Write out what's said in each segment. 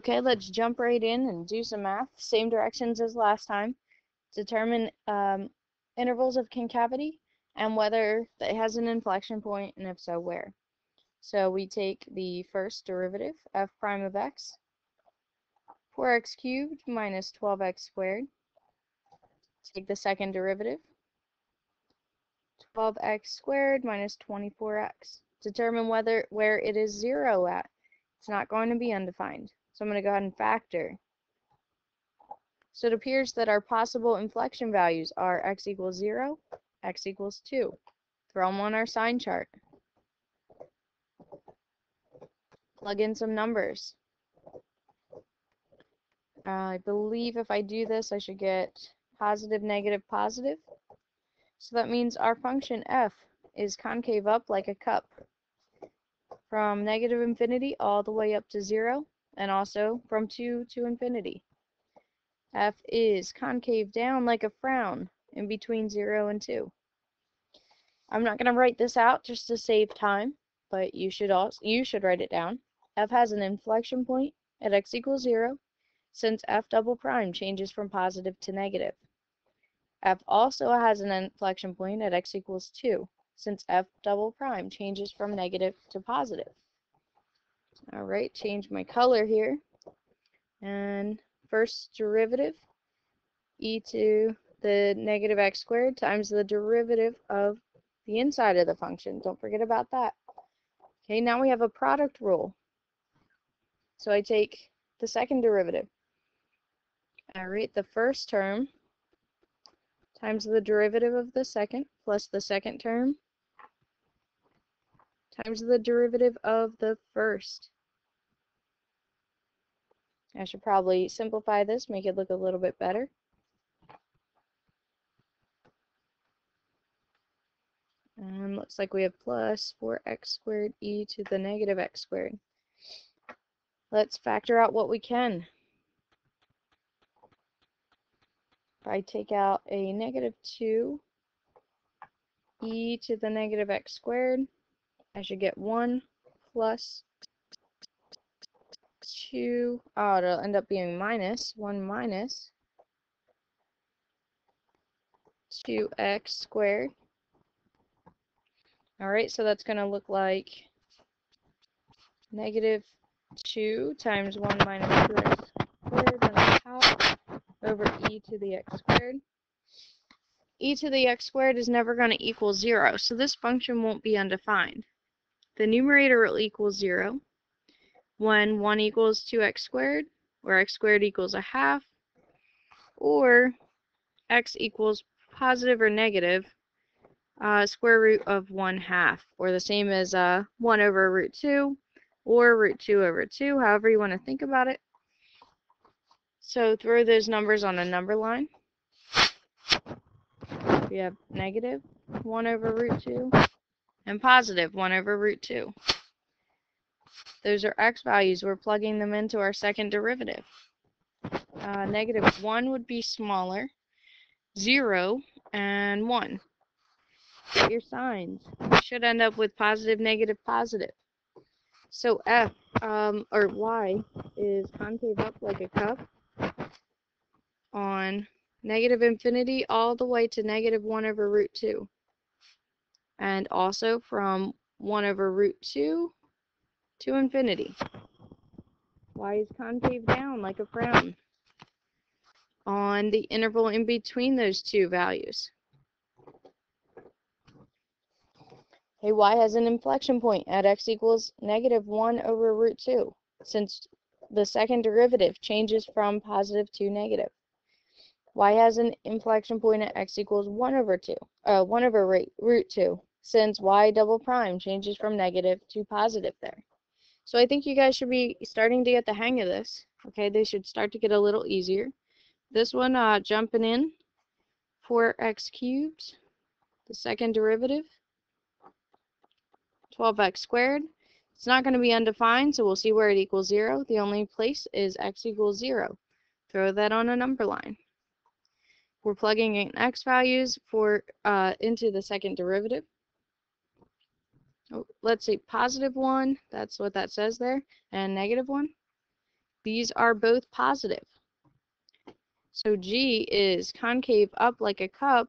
Okay, let's jump right in and do some math. Same directions as last time. Determine intervals of concavity and whether it has an inflection point, and if so, where. So we take the first derivative, f prime of x, 4x cubed minus 12x squared. Take the second derivative, 12x squared minus 24x. Determine where it is 0 at. It's not going to be undefined. So I'm going to go ahead and factor. So it appears that our possible inflection values are x equals 0, x equals 2. Throw them on our sign chart. Plug in some numbers. I believe if I do this, I should get positive, negative, positive. So that means our function f is concave up like a cup from negative infinity all the way up to 0, and also from 2 to infinity. F is concave down like a frown in between 0 and 2. I'm not going to write this out just to save time, but you should write it down. F has an inflection point at x equals 0, since f double prime changes from positive to negative. F also has an inflection point at x equals 2, since f double prime changes from negative to positive. Alright, change my color here. And first derivative, e to the negative x squared times the derivative of the inside of the function. Don't forget about that. Okay, now we have a product rule. So I take the second derivative. I write the first term times the derivative of the second plus the second term times the derivative of the first. I should probably simplify this, make it look a little bit better. And looks like we have plus 4x squared e to the negative x squared. Let's factor out what we can. If I take out a negative 2 e to the negative x squared, I should get 1 plus 2. Oh, it'll end up being minus 1 minus 2x squared. Alright, so that's going to look like negative 2 times 1 minus 2x squared on the top over e to the x squared. E to the x squared is never going to equal 0, so this function won't be undefined. The numerator will equal 0 when 1 equals 2x squared, or x squared equals a half, or x equals positive or negative square root of 1/2, or the same as 1 over root 2, or root 2 over 2, however you want to think about it. So throw those numbers on a number line. We have negative 1 over root 2 and positive 1 over root 2. Those are x values. We're plugging them into our second derivative. Negative 1 would be smaller, 0 and 1. Get your signs. You should end up with positive, negative, positive. So f, or y, is concave up like a cup on negative infinity all the way to negative 1 over root 2. And also from 1 over root 2 to infinity. Y is concave down like a frown on the interval in between those two values. Okay, y has an inflection point at x equals negative 1 over root 2, since the second derivative changes from positive to negative. Y has an inflection point at x equals 1 over root 2, since y double prime changes from negative to positive there. So I think you guys should be starting to get the hang of this. Okay, they should start to get a little easier. This one, jumping in, 4x cubed, the second derivative, 12x squared. It's not going to be undefined, so we'll see where it equals 0. The only place is x equals 0. Throw that on a number line. We're plugging in x values for into the second derivative. Oh, let's say positive 1, that's what that says there, and negative 1. These are both positive. So G is concave up like a cup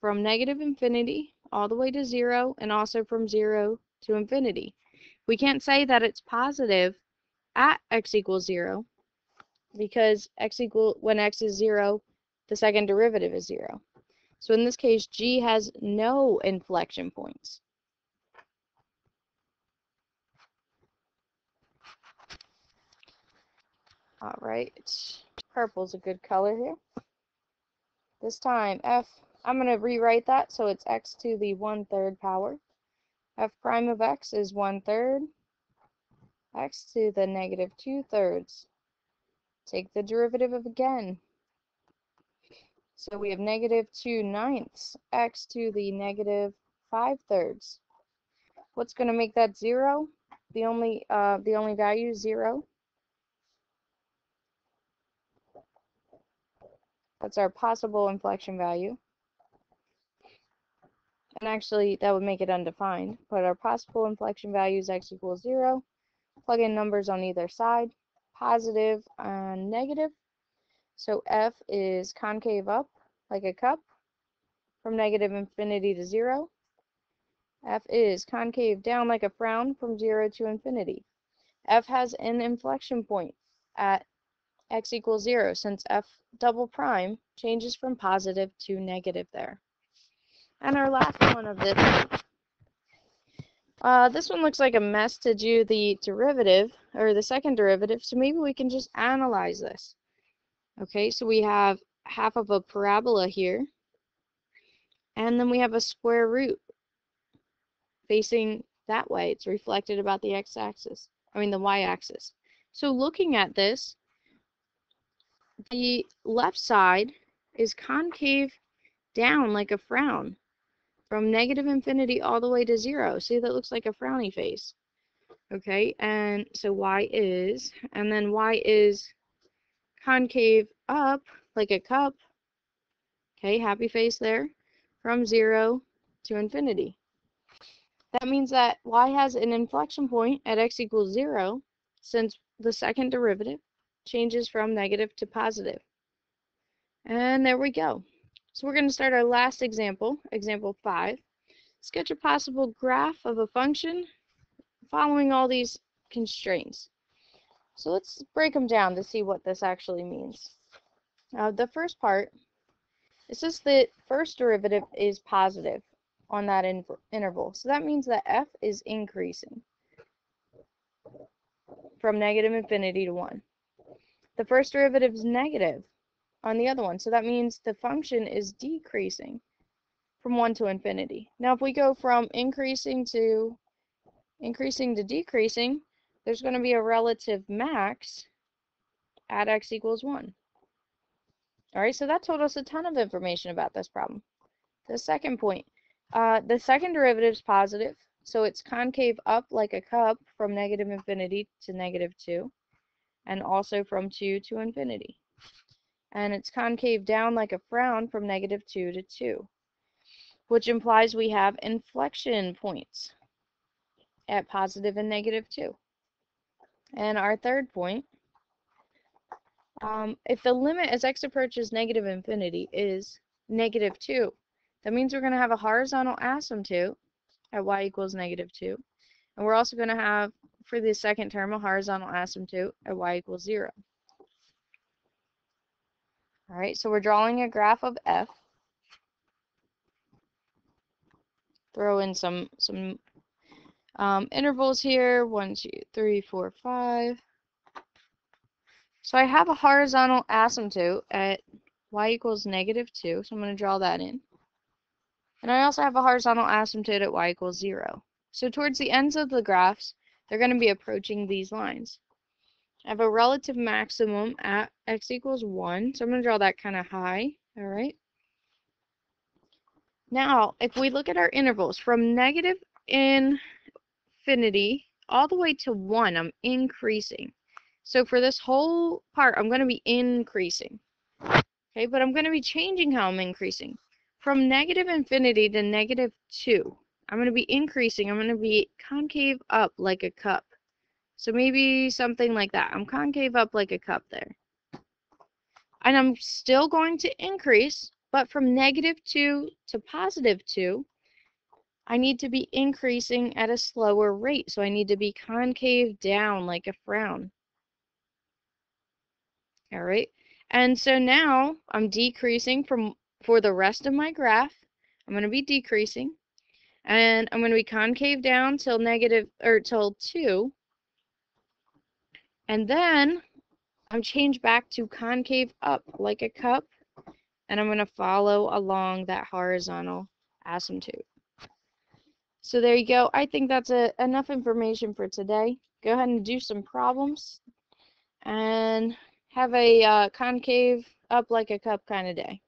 from negative infinity all the way to 0, and also from 0 to infinity. We can't say that it's positive at x equals 0, because when x is 0, the second derivative is 0. So in this case, G has no inflection points. All right, purple's a good color here. This time, I'm going to rewrite that so it's x to the 1/3 power. F prime of x is 1/3, x to the negative 2/3. Take the derivative of again. So we have negative 2/9, x to the negative 5/3. What's going to make that 0? The only value is 0. That's our possible inflection value. And actually, that would make it undefined. But our possible inflection value is x equals 0. Plug in numbers on either side, positive and negative. So F is concave up like a cup from negative infinity to 0. F is concave down like a frown from 0 to infinity. F has an inflection point at x equals 0, since F double prime changes from positive to negative there. And our last one of this one looks like a mess to do the derivative, or the second derivative, so maybe we can just analyze this. Okay, so we have half of a parabola here, and then we have a square root facing that way. It's reflected about the x-axis, the y-axis. So looking at this, the left side is concave down like a frown from negative infinity all the way to 0. See, that looks like a frowny face. Okay, and so y is concave up like a cup. Okay, happy face there, from 0 to infinity. That means that y has an inflection point at x equals 0, since the second derivative changes from negative to positive. And there we go. So we're going to start our last example, example 5. Sketch a possible graph of a function following all these constraints. So let's break them down to see what this actually means. The first part, it says the first derivative is positive on that interval. So that means that f is increasing from negative infinity to 1. The first derivative is negative on the other one. So that means the function is decreasing from 1 to infinity. Now if we go from increasing to decreasing, there's going to be a relative max at x equals 1. Alright, so that told us a ton of information about this problem. The second point, the second derivative is positive, so it's concave up like a cup from negative infinity to negative 2, and also from 2 to infinity. And it's concave down like a frown from negative 2 to 2, which implies we have inflection points at positive and negative 2. And our third point, if the limit as x approaches negative infinity is negative 2, that means we're going to have a horizontal asymptote at y equals negative 2. And we're also going to have, for the second term, a horizontal asymptote at y equals 0. Alright, so we're drawing a graph of f. Throw in some intervals here, 1, 2, 3, 4, 5. So I have a horizontal asymptote at y equals negative 2, so I'm going to draw that in. And I also have a horizontal asymptote at y equals 0. So towards the ends of the graphs, they're going to be approaching these lines. I have a relative maximum at x equals 1, so I'm going to draw that kind of high. Alright. Now, if we look at our intervals, from negative infinity all the way to 1, I'm increasing. So for this whole part, I'm going to be increasing. Okay, but I'm going to be changing how I'm increasing. From negative infinity to negative 2, I'm going to be increasing. I'm going to be concave up like a cup. So maybe something like that. I'm concave up like a cup there. And I'm still going to increase, but from -2 to +2, I need to be increasing at a slower rate. So I need to be concave down like a frown. All right. And so now I'm decreasing for the rest of my graph. I'm going to be decreasing. And I'm going to be concave down till till 2. And then I'm changed back to concave up like a cup. And I'm going to follow along that horizontal asymptote. So there you go. I think that's enough information for today. Go ahead and do some problems and have a concave up like a cup kind of day.